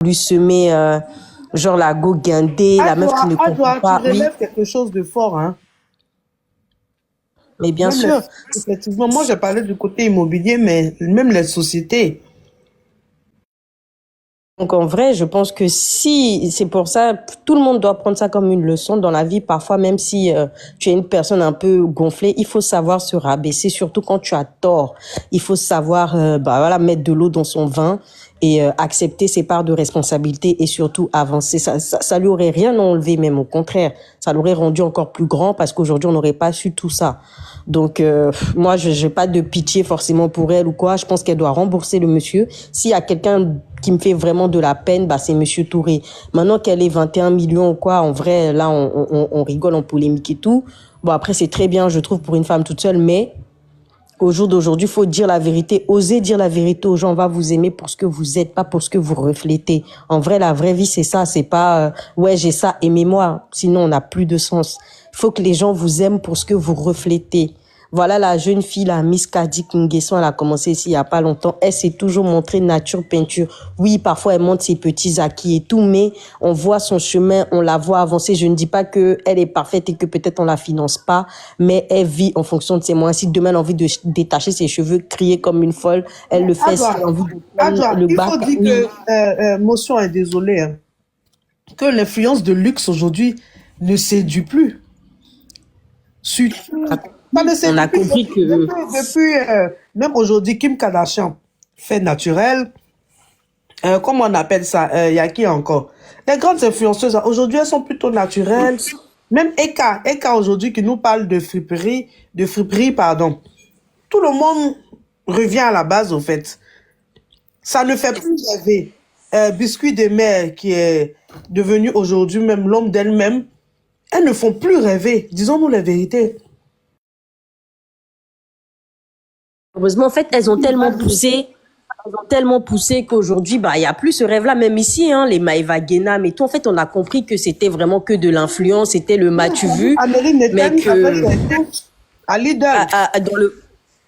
lui semer genre la go guindée, la meuf qui ne comprend Tu pas. Oui, relèves quelque chose de fort, hein. mais bien Même les, sûr. effectivement, moi j'ai parlé du côté immobilier, mais même les sociétés. Donc en vrai, je pense que si, c'est pour ça, tout le monde doit prendre ça comme une leçon dans la vie. Parfois, même si tu es une personne un peu gonflée, il faut savoir se rabaisser, surtout quand tu as tort. Il faut savoir bah, voilà, mettre de l'eau dans son vin et accepter ses parts de responsabilité et surtout avancer. Ça lui aurait rien enlevé, même au contraire. Ça l'aurait rendu encore plus grand parce qu'aujourd'hui, on n'aurait pas su tout ça. Donc, moi, je n'ai pas de pitié forcément pour elle ou quoi. Je pense qu'elle doit rembourser le monsieur. S'il y a quelqu'un qui me fait vraiment de la peine, bah, c'est Monsieur Touré. Maintenant qu'elle est 21 millions ou quoi, en vrai, là, on rigole, on polémique et tout. Bon, après, c'est très bien, je trouve, pour une femme toute seule, mais au jour d'aujourd'hui, il faut dire la vérité. Osez dire la vérité aux gens. On va vous aimer pour ce que vous êtes, pas pour ce que vous reflétez. En vrai, la vraie vie, c'est ça. C'est pas, ouais, j'ai ça, aimez-moi. Sinon, on n'a plus de sens. Il faut que les gens vous aiment pour ce que vous reflétez. Voilà la jeune fille, la Miss Kadi Kinguesson, elle a commencé ici il y a pas longtemps. Elle s'est toujours montrée nature peinture. Oui, parfois elle montre ses petits acquis et tout, mais on voit son chemin, on la voit avancer. Je ne dis pas que elle est parfaite et que peut-être on la finance pas, mais elle vit en fonction de ses moyens. Si demain elle a envie de détacher ses cheveux, crier comme une folle, elle le fait. Si elle a envie de prendre le Il bac, faut dire oui. que, Motion est désolé, hein, que l'influence de luxe aujourd'hui ne séduit plus. Surtout, ça ne On séduit a plus compris que même aujourd'hui, Kim Kardashian fait naturel. Comment on appelle ça? Il y a qui encore? Les grandes influenceuses, aujourd'hui, elles sont plutôt naturelles. Même Eka aujourd'hui qui nous parle de friperie, pardon. Tout le monde revient à la base, au fait. Ça ne fait plus rêver. Biscuit de mer qui est devenu aujourd'hui même l'homme d'elle-même, elles ne font plus rêver. Disons-nous la vérité. heureusement, en fait, elles ont tellement poussé qu'aujourd'hui, bah, il y a plus ce rêve-là, même ici, hein, les Maëva Guénam et tout. En fait, on a compris que c'était vraiment que de l'influence, c'était le m'as-tu vu, Amélie mais Neten avec que les textes à Lidl. dans le,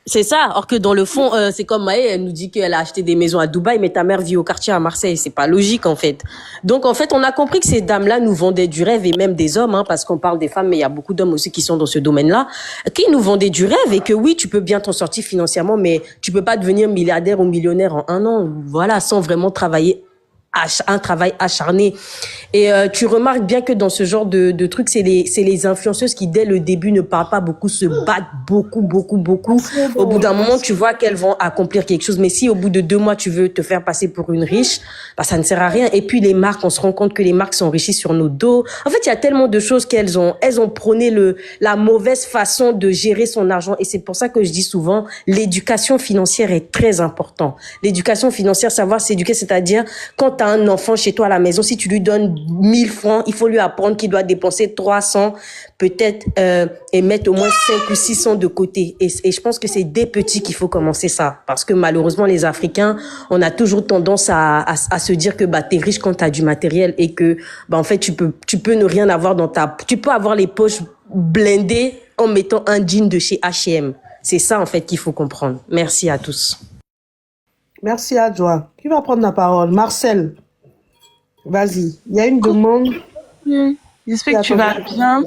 c'est ça. Or que dans le fond, c'est comme Maë, elle nous dit qu'elle a acheté des maisons à Dubaï, mais ta mère vit au quartier à Marseille. C'est pas logique, en fait. Donc, en fait, on a compris que ces dames-là nous vendaient du rêve et même des hommes, hein, parce qu'on parle des femmes, mais il y a beaucoup d'hommes aussi qui sont dans ce domaine-là, qui nous vendaient du rêve et que oui, tu peux bien t'en sortir financièrement, mais tu peux pas devenir milliardaire ou millionnaire en un an, voilà, sans vraiment travailler un travail acharné. Et tu remarques bien que dans ce genre de trucs, c'est les influenceuses qui, dès le début, ne parlent pas beaucoup, se battent beaucoup. Au bout d'un moment, tu vois qu'elles vont accomplir quelque chose. Mais si au bout de 2 mois, tu veux te faire passer pour une riche, bah, ça ne sert à rien. Et puis les marques, on se rend compte que les marques s'enrichissent sur nos dos. En fait, il y a tellement de choses elles ont prôné la mauvaise façon de gérer son argent. Et c'est pour ça que je dis souvent, l'éducation financière est très importante. L'éducation financière, savoir s'éduquer, c'est-à-dire quand un enfant chez toi à la maison, si tu lui donnes 1000 francs, il faut lui apprendre qu'il doit dépenser 300 peut-être et mettre au moins 5 ou 600 de côté. Et je pense que c'est des petits qu'il faut commencer ça. Parce que malheureusement, les Africains, on a toujours tendance à se dire que bah, t'es riche quand t'as du matériel et que bah, en fait, tu peux ne rien avoir tu peux avoir les poches blindées en mettant un jean de chez H&M. C'est ça en fait qu'il faut comprendre. Merci à tous. Merci à Joa. Qui va prendre la parole? Marcel, vas-y. Il y a une demande. J'espère que tu vas bien.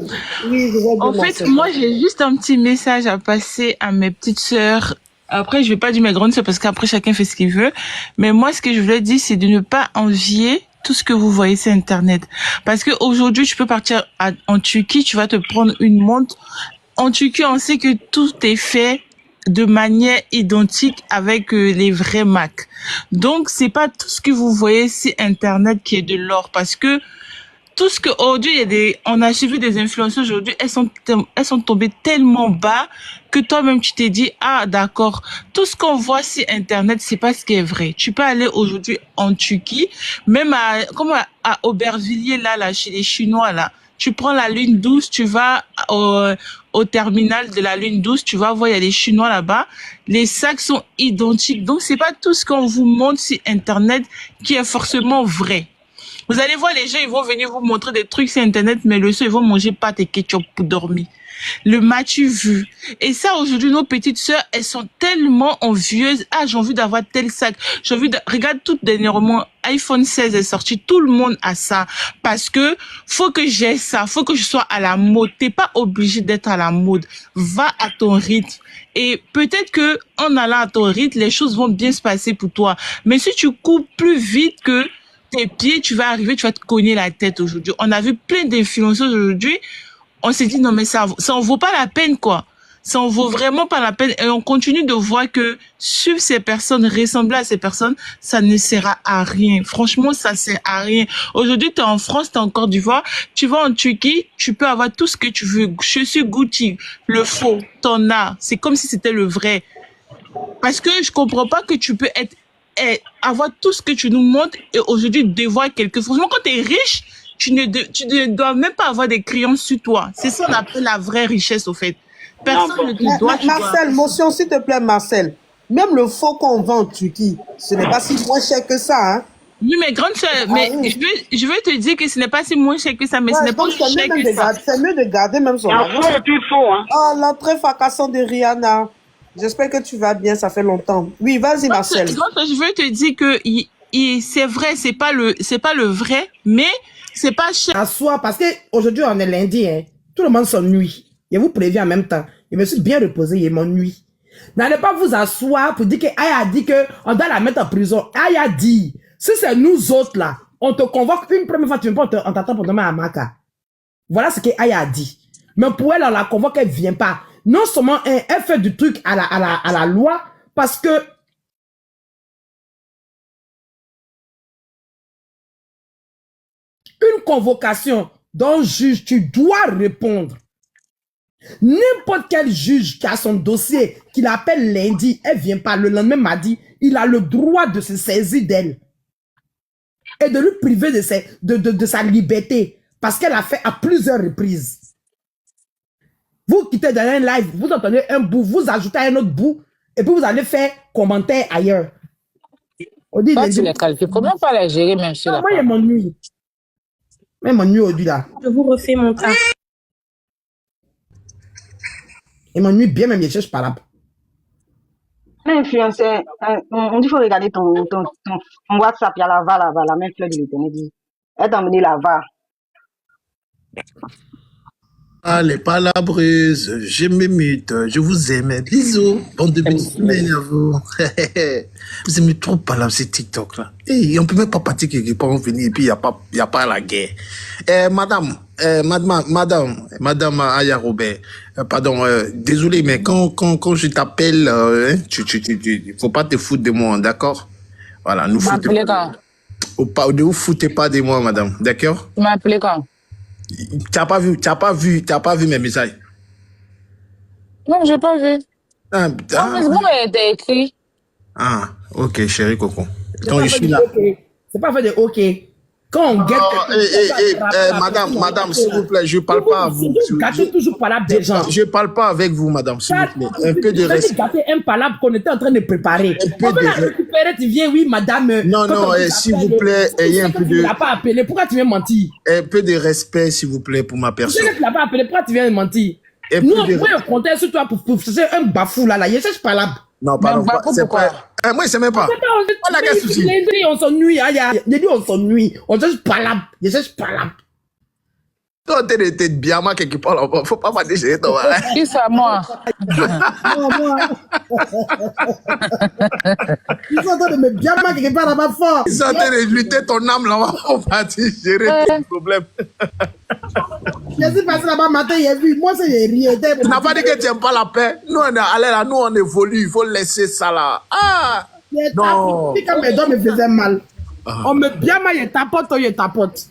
Oui, je vais bien, En fait, Marcel. moi, j'ai juste un petit message à passer à mes petites sœurs. Après, je vais pas dire mes grandes sœurs parce qu'après, chacun fait ce qu'il veut. Mais moi, ce que je voulais dire, c'est de ne pas envier tout ce que vous voyez sur Internet. Parce que aujourd'hui, tu peux partir en Turquie, tu vas te prendre une montre. En Turquie, on sait que tout est fait de manière identique avec les vrais marques. Donc, c'est pas tout ce que vous voyez sur Internet qui est de l'or parce que tout ce que aujourd'hui on a suivi des influenceurs aujourd'hui, elles sont tombées tellement bas que toi-même tu t'es dit ah d'accord, tout ce qu'on voit sur Internet c'est pas ce qui est vrai. Tu peux aller aujourd'hui en Turquie, même à Aubervilliers là chez les Chinois là. Tu prends la ligne 12, tu vas au terminal de la ligne 12, tu vas voir, il y a des Chinois là-bas. Les sacs sont identiques. Donc, c'est pas tout ce qu'on vous montre sur Internet qui est forcément vrai. Vous allez voir, les gens, ils vont venir vous montrer des trucs sur Internet, mais le soir, ils vont manger pâtes et ketchup pour dormir. Le m'as-tu vu? Et ça, aujourd'hui, nos petites sœurs, elles sont tellement envieuses. Ah, j'ai envie d'avoir tel sac. J'ai envie de... Regarde, tout dernièrement, iPhone 16 est sorti. Tout le monde a ça. Parce que faut que j'ai ça. Faut que je sois à la mode. T'es pas obligé d'être à la mode. Va à ton rythme. Et peut-être que, en allant à ton rythme, les choses vont bien se passer pour toi. Mais si tu cours plus vite que tes pieds, tu vas arriver, tu vas te cogner la tête aujourd'hui. On a vu plein d'influenceurs aujourd'hui. On s'est dit, non, mais ça en vaut pas la peine, quoi. Ça en vaut vraiment pas la peine. Et on continue de voir que suivre ces personnes, ressembler à ces personnes, ça ne sert à rien. Franchement, ça sert à rien. Aujourd'hui, t'es en France, t'es en Côte d'Ivoire, tu vas en Turquie, tu peux avoir tout ce que tu veux. Je suis Gucci, le faux, t'en as. C'est comme si c'était le vrai. Parce que je comprends pas que tu peux avoir tout ce que tu nous montres et aujourd'hui devoir quelque chose. Franchement, quand t'es riche, tu ne dois même pas avoir des crayons sur toi. C'est ça qu'on appelle la vraie richesse, au fait. Personne ne te doit. Marcel, motion, s'il te plaît, Marcel. Même le faux qu'on vend en Turquie, ce n'est pas si moins cher que ça, hein. Oui, mais grande sœur, mais je veux te dire que ce n'est pas si moins cher que ça, mais ce n'est pas aussi cher que ça. C'est mieux de garder même son argent. Oh, l'entrée fracassante de Rihanna. J'espère que tu vas bien, ça fait longtemps. Oui, vas-y, Marcel. Je veux te dire que c'est vrai, c'est pas le vrai, mais c'est pas cher. Asseoir, parce qu'aujourd'hui, on est lundi, hein. Tout le monde s'ennuie. Je vous préviens en même temps. Je me suis bien reposé, je m'ennuie. N'allez pas vous asseoir pour dire que Aya a dit qu'on doit la mettre en prison. Aya dit, si c'est nous autres là, on te convoque une première fois, tu viens pas, on t'attend pour demain à Maka. Voilà ce que Aya a dit. Mais pour elle, on la convoque, elle vient pas. Non seulement elle fait du truc à la loi, parce que une convocation d'un juge, tu dois répondre. N'importe quel juge qui a son dossier, qui l'appelle lundi, elle vient pas, le lendemain mardi, il a le droit de se saisir d'elle et de lui priver de sa liberté parce qu'elle a fait à plusieurs reprises. Vous quittez dans un live, vous entendez un bout, vous ajoutez un autre bout et puis vous allez faire commentaire ailleurs. On dit tu les qualifies. Comment pas les gérer même sur la moi, il m'ennuie. Même m'ennuie aujourd'hui là. Je vous refais mon cas. Il m'ennuie bien, même je cherche pas là. Influenceur, on dit qu'il faut regarder ton WhatsApp, il y a la VA là-bas, la même fleur de l'éternité. Elle t'a emmené la VA. Ah, les palabreuses, je m'émute, je vous aime. Bisous, bande de bisous, à vous. Vous aimez trop parler ces TikTok là. Et on peut même pas partir quelque part, on venir et puis il y a pas la guerre. Madame Aya Robert, pardon, désolé, mais quand je t'appelle, faut pas te foutre de moi, d'accord? Voilà, nous foutez pas. Ne vous foutez pas de moi, madame, d'accord? Tu m'as appelé quand? Tu n'as pas vu mes messages. Non, j'ai pas vu. Ah, Facebook était écrit. Ah, ok, chérie Coco. Quand je suis là. C'est pas fait de OK. Quand on guette. Madame, s'il vous plaît, je ne parle pas à vous. Gâtez toujours palabre des gens. Je ne parle pas avec vous, madame, s'il vous plaît. Un peu de respect. Gâter un palabre qu'on était en train de préparer. On va la récupérer, tu viens, oui, madame. Non, s'il vous plaît, ayez un peu de. Tu l'as pas appelé, pourquoi tu viens mentir? Un peu de respect, s'il vous plaît, pour ma personne. Tu l'as pas appelé, pourquoi tu viens mentir? Nous, on pourrait compter sur toi pour chercher un bafou là. Je cherche palabre. Non, pardon, c'est pas. Moi, je ne sais même pas. On a quel souci? On s'ennuie, j'ai dit on s'ennuie. On cherche palabre. Je cherche palabre. Toi, t'es bien mal quelque part là-bas. Faut pas m'adhérer, toi. Qui c'est moi? Moi. Ils sont en train de me bien mal quelque part là-bas fort. Ils sont en train de lutter ton âme là-bas. On va gérer tes problèmes. Je suis passé là-bas matin, j'ai vu. Moi, c'est rien. Tu n'as pas dit que tu n'aimes pas la paix. Nous, on est allé là. Nous, on évolue. Il faut laisser ça là. Ah! Non. Quand mes doigts me faisaient mal. On me bien mal, il tapote, il tapote.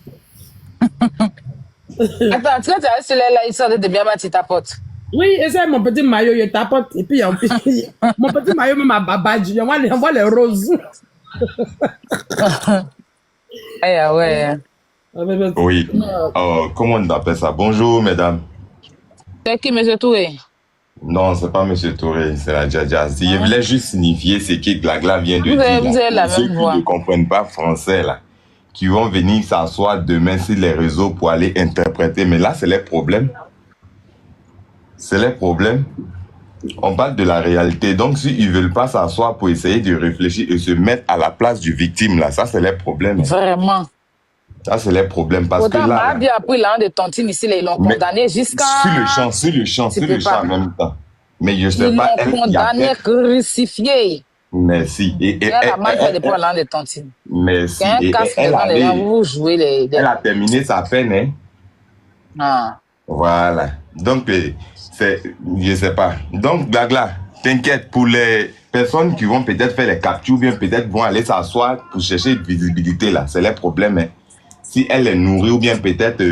Attends, tu as celui-là, il sort de bien mal, tu tapotes. Oui, et c'est mon petit maillot, il tapote. Et puis, mon petit maillot, même à babadji, on voit les roses. Ouais. Oui. Comment on appelle ça? Bonjour, mesdames. C'est qui, monsieur Touré? Non, c'est pas monsieur Touré, c'est la Dja. Je voulais juste signifier ce que Glagla vient de dire. Vous avez la Ceux même qui voix. ne comprennent pas français, là. qui vont venir s'asseoir demain sur les réseaux pour aller interpréter. Mais là, c'est les problèmes. C'est les problèmes. On parle de la réalité. Donc, s'ils ne veulent pas s'asseoir pour essayer de réfléchir et se mettre à la place du victime, là, ça, c'est les problèmes. Vraiment. Ça, c'est les problèmes. Parce Autant que là, Mahabi a pris l'an de Tontine ici, là, ils l'ont mais condamné jusqu'à... sur le champ en même temps. Mais je Ils sais pas, l'ont condamné, crucifié. merci. Il y a la main de prendre l'an de Tontine. Merci. Quand un Et casque devant les gens, vous jouez les... elle a terminé sa peine, hein. Ah. Voilà. Donc, je sais pas. Donc, Blagla, t'inquiète, pour les personnes qui vont peut-être faire les captures, bien peut-être vont aller s'asseoir pour chercher une visibilité, là. C'est les problèmes, hein. Si elle est nourrie ou bien peut-être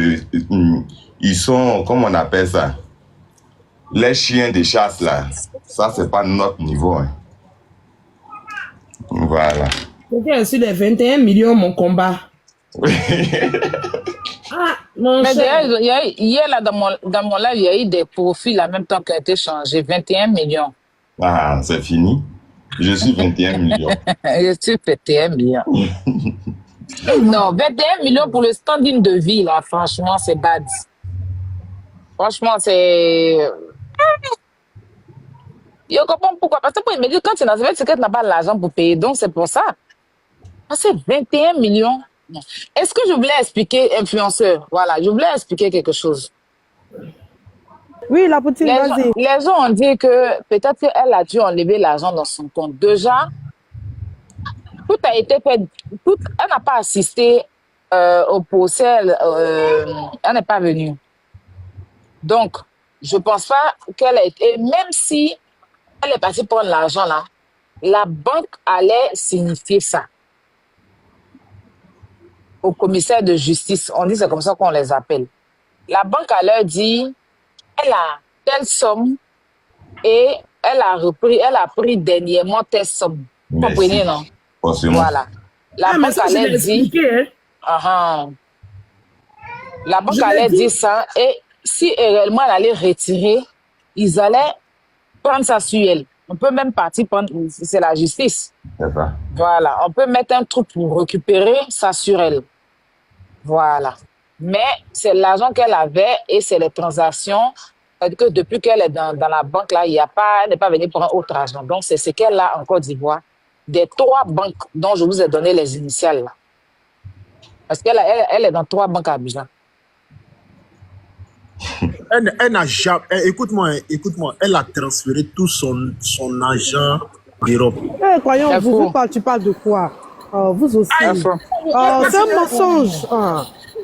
ils sont, comment on appelle ça? Les chiens de chasse, là. Ça, c'est pas notre niveau, hein. Voilà. C'était sur les 21 millions, mon combat. Ah, mon Mais cher. d'ailleurs, hier, là, dans mon live, il y a eu des profils en même temps qui ont été changés. 21 millions. Ah, c'est fini. Je suis 21 millions. Je suis 21 millions. Non, 21 millions pour le standing de vie, là, franchement, c'est bad. Franchement, c'est... Je comprends pourquoi. Parce que pour me dire, quand tu es dans cette c'est que tu n'as pas l'argent pour payer. Donc, c'est pour ça. Parce que 21 millions. Non. Est-ce que je voulais expliquer, influenceur? Voilà, je voulais expliquer quelque chose. Oui, la poutine, vas-y. Les gens ont dit que peut-être qu'elle a dû enlever l'argent dans son compte. Déjà, tout a été fait. Elle n'a pas assisté au procès. Elle n'est pas venue. Donc, je ne pense pas qu'elle a été. Même si elle est partie prendre l'argent là, la banque allait signifier ça au commissaire de justice. On dit c'est comme ça qu'on les appelle. La banque allait dire elle a telle somme et elle a pris dernièrement telle somme. Vous comprenez, non? Forcément. Voilà. La banque allait dire. La banque allait dire ça et si réellement elle allait retirer, ils allaient prendre ça sur elle. On peut même partir prendre, c'est la justice. C'est ça. Voilà. On peut mettre un truc pour récupérer ça sur elle. Voilà. Mais c'est l'argent qu'elle avait et c'est les transactions. C'est-à-dire que depuis qu'elle est dans la banque, là, elle n'est pas venue pour un autre argent. Donc, c'est ce qu'elle a en Côte d'Ivoire. Des 3 banques dont je vous ai donné les initiales. Là. Parce qu'elle elle est dans 3 banques à Abidjan. Elle n'a jamais... Écoute-moi, elle a transféré tout son argent d'Europe. Croyons, tu parles de quoi? Vous aussi. C'est un mensonge.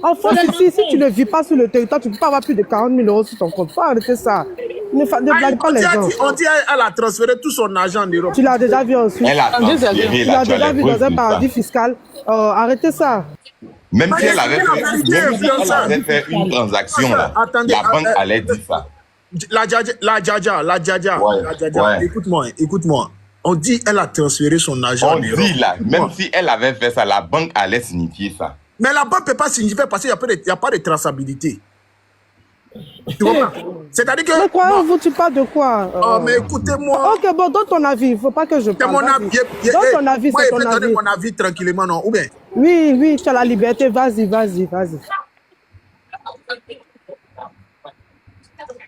En France, si tu ne vis pas sur le territoire, tu ne peux pas avoir plus de 40 000 euros sur ton compte. Faut arrêter ça. Ne blague pas les gens. On dit qu'elle a transféré tout son argent en Europe. Tu l'as déjà vu ensuite. Elle a transféré, tu l'as déjà vu dans un paradis fiscal. Arrêtez ça. Même si elle avait fait une transaction, là, la banque allait dire ça. La Djadja. Ouais. Écoute-moi. On dit qu'elle a transféré son argent en Europe. On dit là, même si elle avait fait ça, la banque allait signifier ça. Mais la banque ne peut pas signifier parce qu'il n'y a pas de traçabilité. Tu comprends? C'est-à-dire que... Mais croyez-vous, tu parles de quoi? Oh, mais écoutez-moi. Ok, bon, donne ton avis. Il ne faut pas que je parle. Mon avis. Donne ton avis, moi, c'est ton je vais avis. donner mon avis tranquillement, non? Ou bien? Oui, tu as la liberté. Vas-y.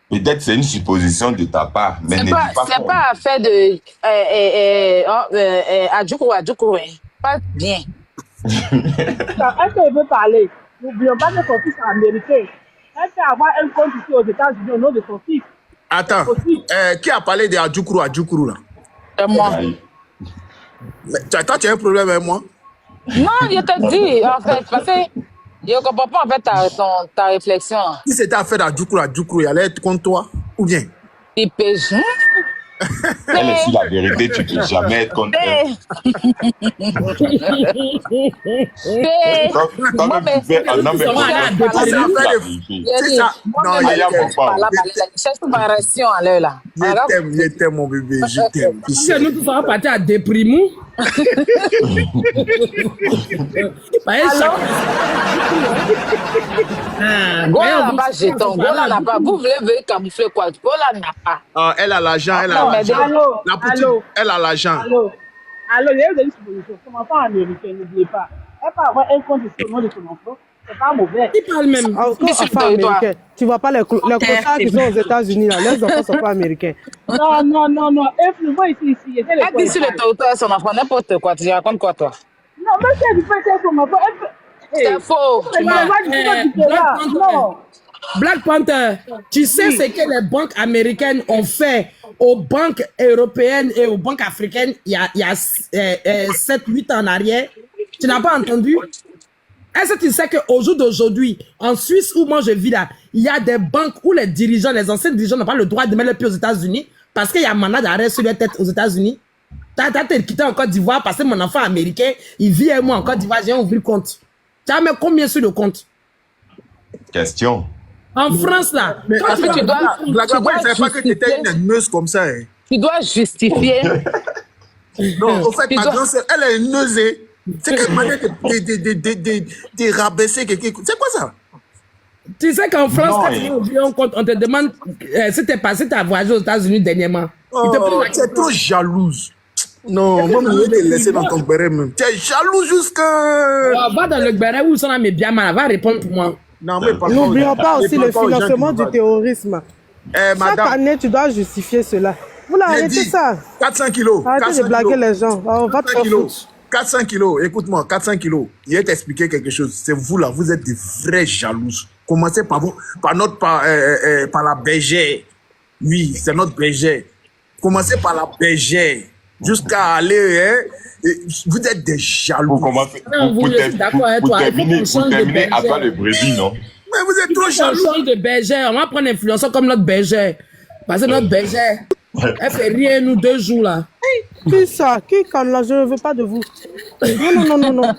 Peut-être c'est une supposition de ta part, mais C'est ne pas, dis pas c'est pas affaire de Adjoukro, pas bien. Est-ce qu'elle veut parler? N'oublions pas que son fils est américain. Elle peut avoir un compte ici aux États-Unis au nom de son fils. Attends, qui a parlé de Adjoukro là? C'est moi. Mais, toi, tu as un problème avec moi? Non, je te dis, en fait, parce que je ne comprends pas en fait ta réflexion. Si c'était affaire d'Adjoukro, il allait être contre toi, ou bien? Il pêche. Elle est sur la vérité, tu ne peux jamais être contre elle. Comme tu fais un homme c'est ça. Non, cherche ma réaction à l'heure là. Je t'aime, mon bébé, je t'aime. Si nous tous sommes partis à déprimer. Gola n'a pas jeton. Gola n'a pas. Vous voulez camoufler quoi? Gola n'a pas. Elle a l'argent, elle a l'argent. La poutine, elle a l'argent. Allô, il y a eu des suppositions. Comme enfant américain, n'oubliez pas. Elle peut avoir un compte ici au nom de son enfant. C'est pas mauvais. Qui parle même? Encore enfants américains. Tu vois pas les clochards qui sont aux États-Unis, là. Les enfants sont pas américains. Non, non, non, non. Influence ici. Elle dit sur le territoire, son enfant, n'importe quoi. Tu racontes quoi, toi? Non, même si elle peut être son enfant, elle peut. C'est faux. Non. Black Panther, tu sais ce que les banques américaines ont fait aux banques européennes et aux banques africaines il y a 7-8 ans en arrière? Tu n'as pas entendu? Est-ce que tu sais qu'au jour d'aujourd'hui, en Suisse où moi je vis là, il y a des banques où les dirigeants, les anciens dirigeants n'ont pas le droit de mettre le pied aux États-Unis parce qu'il y a un mandat d'arrêt sur leur tête aux États-Unis? T'as été quitté en Côte d'Ivoire parce que mon enfant américain, il vit avec moi en Côte d'Ivoire, j'ai ouvert le compte. Tu as mis combien sur le compte? Question. En France, là. Mais en fait, tu dois. Black Panther, je ne savais pas que tu étais une neuse comme ça. Hein. Tu dois justifier. Non, en fait, ma grand-sœur, elle est une neuse. C'est qu'elle m'a dit de rabaisser quelqu'un. C'est quoi ça? Tu sais qu'en France, quand tu oublies un compte, on te demande si t'es passé, t'as voyagé aux États-Unis dernièrement. Oh, tu es trop jalouse. Non, moi, je vais te laisser dans ton béret même. Tu es jalouse jusqu'à. Va dans le béret où sont là mes bien mal, va répondre pour moi. N'oublions pas aussi le financement du terrorisme. Chaque année, tu dois justifier cela. Vous l'arrêtez ça. 400 kilos. Arrêtez de blaguer les gens. On va te faire foutre. 400 kilos, écoute-moi, 400 kilos. Je vais t'expliquer quelque chose. C'est vous là, vous êtes des vrais jalouses. Commencez par vous, par la bergère. Oui, c'est notre bergère. Commencez par la bergère. Jusqu'à aller, hein. Vous êtes des jaloux. Pour terminer, à toi le brebis, non? Mais vous êtes trop jaloux. On change de bergère. On va prendre influenceur comme notre bergère. Parce que notre bergère, elle fait rien nous 2 jours là. Qui ça? Qui quand là? Je ne veux pas de vous. Non. Non.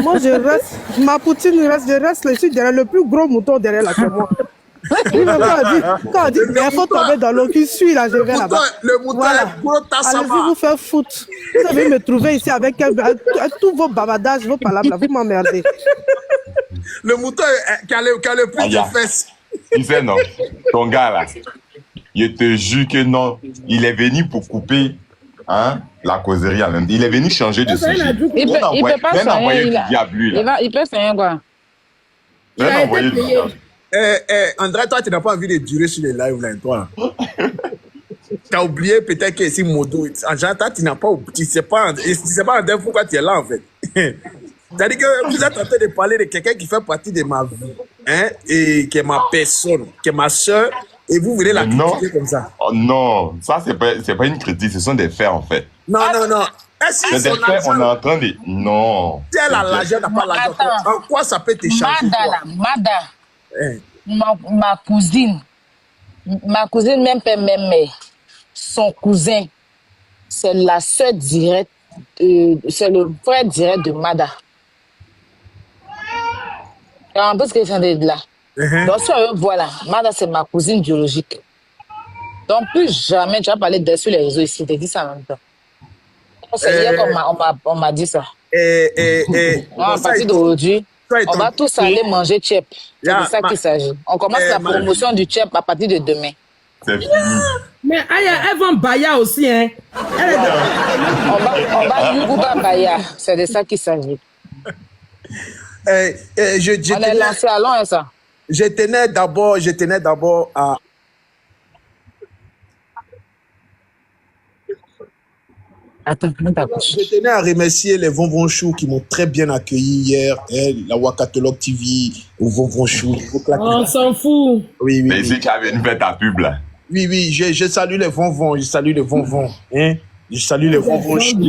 Moi, je reste. Ma poutine reste. Je reste là. Je suis derrière le plus gros mouton derrière là, c'est moi. Quand on dit il faut tomber dans l'eau, qui suit là, je vais là-bas. Le mouton est gros, allez-y vous faire foutre. Vous savez me trouver ici avec tous vos bavadages, vos palabres, vous m'emmerdez. Le mouton qui a le plus de fesses. Tu sais, non, ton gars là, je te jure que non, il est venu pour couper la causerie à l'intérieur. Il est venu changer de sujet. Il peut pas envoyer du soigner. diable, lui, là. Il peut soigner quoi? Il a envoyé du diable. André, toi, tu n'as pas envie de durer sur les lives là, toi. Tu as oublié peut-être que c'est Modo. En genre, toi, tu n'as pas oublié. Tu sais pas André, pourquoi tu es là, en fait. C'est-à-dire que vous êtes en train de parler de quelqu'un qui fait partie de ma vie, hein, et qui est ma personne, qui est ma soeur, et vous voulez la critiquer comme ça. Oh non, ça, c'est pas une critique, ce sont des faits, en fait. Non. C'est des faits, on est en train de... Non. Si elle a l'argent, n'a pas l'argent, en quoi ça peut te changer? Ma cousine, même père, même mère, son cousin, c'est la sœur directe, c'est le frère direct de Mada. Et en plus que c'est de là. Donc, voilà, Mada, c'est ma cousine biologique. Donc, plus jamais tu vas parler d'elle sur les réseaux ici, je te dis ça en même temps. C'est hier qu'on m'a dit ça. À partir d'aujourd'hui, on va tous aller manger tchèp. C'est de ça qu'il s'agit. On commence la promotion du tchèp à partir de demain. C'est fini. Mais elles vont Baya aussi, hein. On va Yuguba Baya. C'est de ça qu'il s'agit. On est lancé à long, ça. Je tenais d'abord à... Attends, je tenais à remercier les Vonvon Chou qui m'ont très bien accueilli hier, la Wakatolog TV, au Vonvon Chou. On s'en fout. Oui. Mais si tu avais une fête à pub, là. Oui, je salue les Vonvon, je salue les Vonvon, hein. Je salue les Vonvon Chou.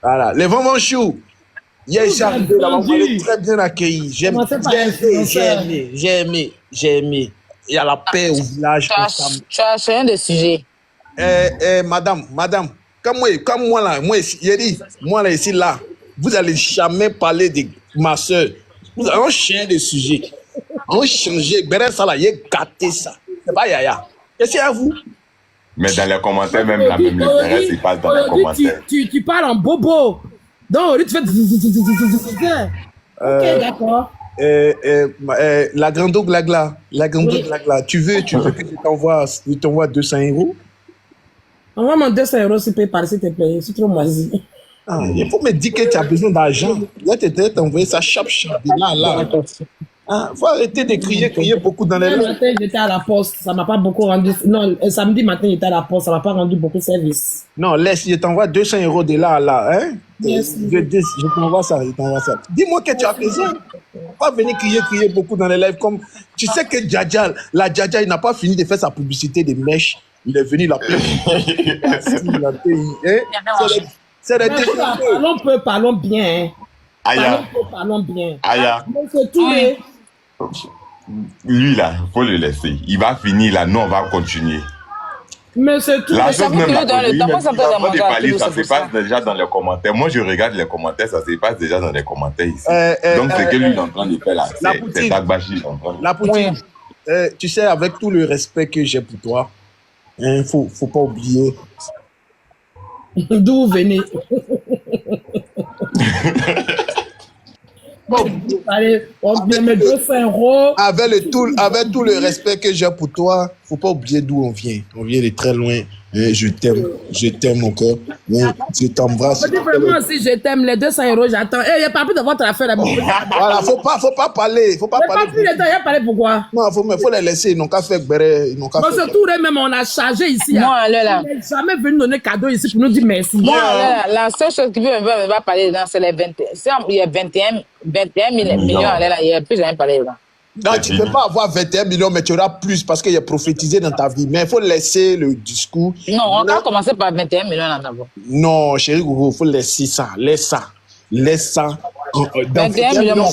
Voilà, les Vonvon Chou. Hier, j'ai arrivé là-bas, on m'a très bien accueilli. J'ai aimé. Il y a la paix au village. Tu as changé de sujet. Madame, comme moi là, ici là, vous allez jamais parler de ma soeur. Vous allez changer de sujet. On changer. Béré ça là, il a gâté ça. C'est pas Yaya. Qu'est-ce qu'il y a à vous? Mais dans les commentaires, même la même Béré, c'est pas dans les commentaires. Tu parles en bobo. Donc, tu fais... Ok, d'accord. La grande glagla. Tu veux que je t'envoie 200 €? Envoie-moi 200 € s'il te plaît, s'il te plaît. C'est trop moisi. Ah, il faut me dire que tu as besoin d'argent. Là, tu t'es envoyé ça chap, de là. Ah, faut arrêter de crier beaucoup dans les Ce lèvres. matin, j'étais à la poste, ça m'a pas beaucoup rendu. Non, samedi matin, j'étais à la poste, ça m'a pas rendu beaucoup de service. Non, laisse, je t'envoie 200 € de là à là. Hein? Merci. Je t'envoie ça, Dis-moi que tu as besoin. Pas venir crier beaucoup dans les lèvres. Comme... Tu sais que Djadja, il n'a pas fini de faire sa publicité des mèches. Il est venu la C'est les défenseurs. Parlons bien. Aya, Parlons bien. Aya, Monsieur Touré, lui là, faut le laisser. Il va finir là, nous on va continuer. Monsieur Touré, La chose même, dans le temps, moi, ça peut demander à Kilo, ça c'est se pour passe déjà dans les commentaires. Moi, je regarde les commentaires, ça se passe déjà dans les commentaires ici. Donc, ce que lui est en train de faire là, c'est Tagbashi. La poutine, tu sais, avec tout le respect que j'ai pour toi, il faut pas oublier. d'où vous venez? Bon, allez, on vient mettre 200 €. Avec tout le respect que j'ai pour toi, faut pas oublier d'où on vient. On vient de très loin. Je t'aime mon cœur. Je t'embrasse. Moi aussi, je t'aime. Les 200 €, j'attends. Il n'y a pas plus de votre affaire. Voilà, faut pas parler. Faut pas parler. Pas plus de temps, il y a parlé pourquoi? Non, faut les laisser. Ils n'ont qu'à faire gbéré. Ils n'ont qu'à faire. Surtout, même, on a chargé ici. Moi, là. Il n'est jamais venu donner cadeau ici pour nous dire merci. Moi, là, la seule chose qui va parler dedans, c'est les 21. Il y a 21 millions, là, il n'y a plus jamais parlé là. Non, tu ne peux pas avoir 21 millions, mais tu auras plus parce qu'il y a prophétisé dans ta vie. Mais il faut laisser le discours. Non, on va commencer par 21 millions là d'abord. Non, chérie Gogo, il faut laisser ça. Laisse ça. 21 millions,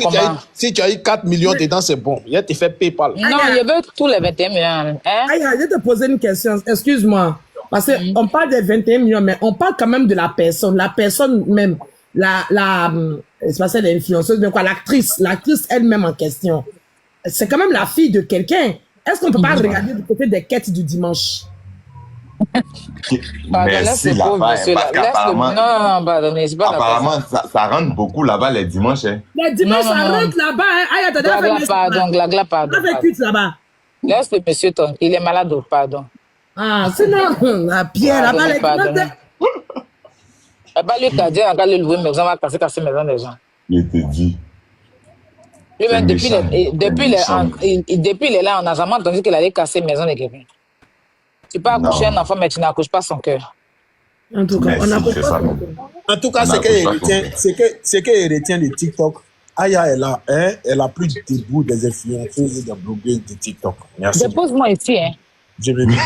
si tu as eu 4 millions dedans, c'est bon. Il a te fait PayPal. Non, il veut tous les 21 millions. Hein? Je vais te poser une question. Excuse-moi. Parce qu'on parle des 21 millions, mais on parle quand même de la personne. La personne même, c'est pas ça, l'influenceuse, mais quoi, l'actrice elle-même en question. C'est quand même la fille de quelqu'un. Est-ce qu'on peut pas regarder du côté des quêtes du dimanche? Merci là-bas, parce qu'apparemment, apparemment ça rentre beaucoup là-bas les dimanches. Hein. Les dimanches, ça rentre là-bas. Hein. Pardon. Là-bas. Laisse le monsieur ton, il est malade, pardon. Ah, sinon, la pierre, là-bas, les dimanches. Bah, lui, t'as dit, regarde le louer, mais on va casser maison des gens. Je te dis. Lui-même, depuis il est là, on n'a jamais entendu qu'il allait casser maison de quelqu'un. Tu peux accoucher un enfant, mais tu n'accouches pas son cœur. En tout cas, on n'accouche pas son cœur. En tout cas, ce qu'elle retient de TikTok, Aya, elle a plus de debout des influenceuses et des blogueuses de TikTok. Merci. Dépose-moi ici, hein. Je vais bien.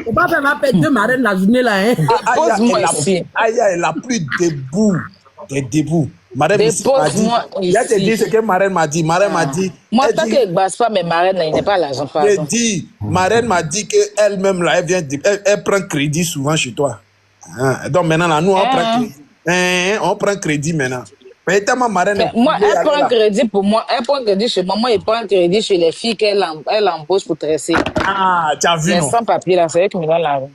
Faut pas faire ma pète de marraine la journée là, hein. Dépose-moi ici. Aya, elle a plus debout. Des débuts. Dépose-moi ici. Il a te dit ce que Marraine m'a dit. Marraine m'a dit. Moi, tant qu'elle ne basse pas mes marraines, il n'est pas l'argent. Je dis, Marraine m'a dit qu'elle-même, là, elle prend crédit souvent chez toi. Hein? Donc maintenant, là, nous, on prend crédit. On prend crédit maintenant. Mais Marraine, moi, elle prend crédit pour moi. Elle prend crédit chez moi. Moi, elle prend crédit chez les filles qu'elle embauche pour tresser. Ah, tu as vu, non? Sans papier, là, c'est elle qui me donne l'argent.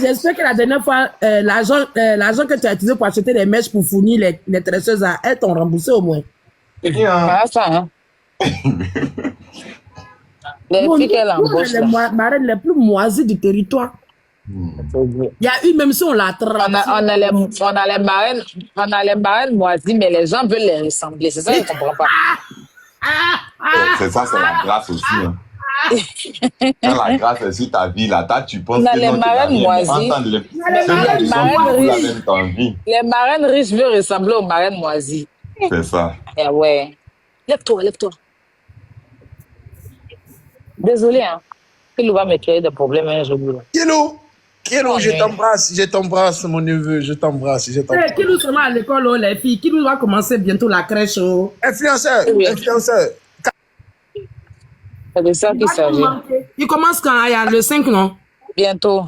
J'espère que la dernière fois, l'argent que tu as utilisé pour acheter des mèches pour fournir les tresseuses, elles t'ont remboursé au moins. Voilà ça, hein. Les filles qu'elle embauche. Les marraines les plus moisies du territoire. Il y a eu, même si on l'a on a les marraines moisies, mais les gens veulent les ressembler. C'est ça, je ne comprends pas. C'est ça, c'est la grâce aussi. Hein. Quand la grâce est sur ta vie, là, tu penses que les marraines moisies. Les marraines riches veulent ressembler aux marraines moisies. C'est ça. Eh ouais. Lève-toi. Désolé, hein. Il va me créer des problèmes un jour. Kilo, je t'embrasse, mon neveu, je t'embrasse. Kilo seulement à l'école, les filles. Kilo va commencer bientôt la crèche. Influenceur. C'est de ça qu'il s'agit. Il commence quand? Il y a le 5, non? Bientôt.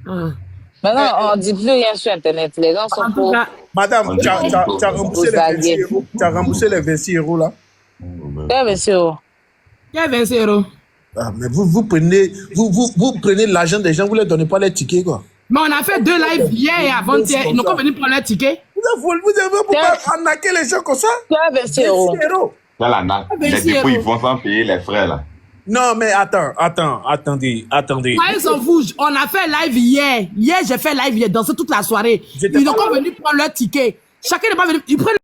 Maintenant, on ne dit plus rien sur Internet. Les gens sont pour... Madame, tu as remboursé les 26 €. Tu as remboursé les 26 € là? Quel 26 €? Quel 26 €? Ah, mais vous prenez l'argent des gens, vous ne leur donnez pas les tickets, quoi. Mais on a fait 2 lives hier et avant-hier. Ils n'ont pas venu prendre les tickets. Vous avez pourquoi arnaquer les gens comme ça? Quel 26 €? Quelle arnaque? Les dépôts, ils font sans payer les frais, là. Non, mais attendez. Ils s'en foutent. On a fait live hier. Hier, j'ai fait live hier, dansé toute la soirée. Ils n'ont pas venu prendre leur ticket. Chacun n'est pas venu. Ils prennent